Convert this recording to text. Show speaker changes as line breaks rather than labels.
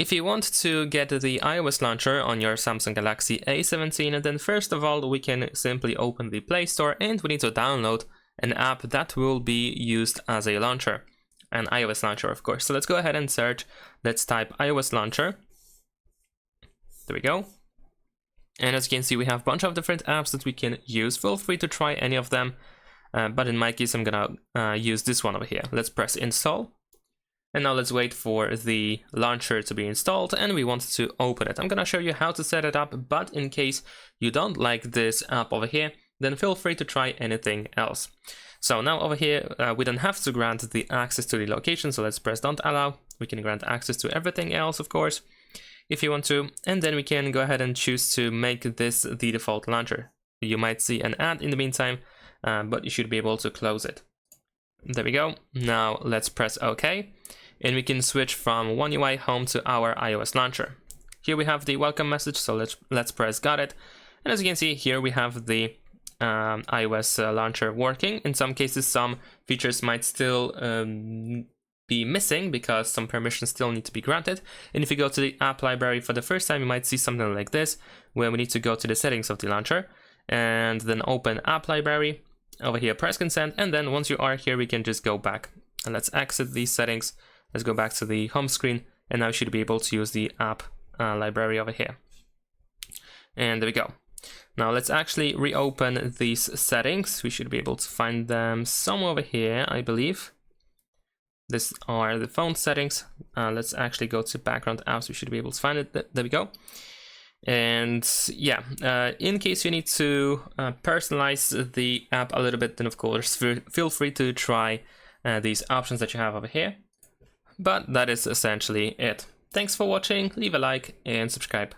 if you want to get the iOS launcher on your Samsung Galaxy A17, then first of all we can simply open the Play Store and we need to download an app that will be used as a launcher, an iOS launcher of course. So let's go ahead and search. Let's type iOS launcher. There we go. And as you can see, we have a bunch of different apps that we can use. Feel free to try any of them, but in my case I'm gonna use this one over here. Let's press install. And now let's wait for the launcher to be installed and we want to open it. I'm gonna show you how to set it up, but in case you don't like this app over here, then feel free to try anything else. So now over here, we don't have to grant the access to the location, so let's press don't allow. We can grant access to everything else, of course, if you want to, and then we can go ahead and choose to make this the default launcher. You might see an ad in the meantime, but you should be able to close it. There we go. Now let's press OK, and we can switch from One UI home to our iOS launcher. Here we have the welcome message, so let's press got it. And as you can see here, we have the iOS launcher working. In some cases, some features might still be missing because some permissions still need to be granted. And if you go to the app library for the first time, you might see something like this, where we need to go to the settings of the launcher and then open app library. Over here, press consent, and then once you are here, we can just go back. And let's exit these settings. Let's go back to the home screen, and now you should be able to use the app library over here. And there we go. Now let's actually reopen these settings. We should be able to find them somewhere over here, I believe. These are the phone settings. Let's actually go to background apps. We should be able to find it. There we go. And yeah, in case you need to personalize the app a little bit, then of course feel free to try these options that you have over here. But that is essentially it. Thanks for watching, leave a like and subscribe.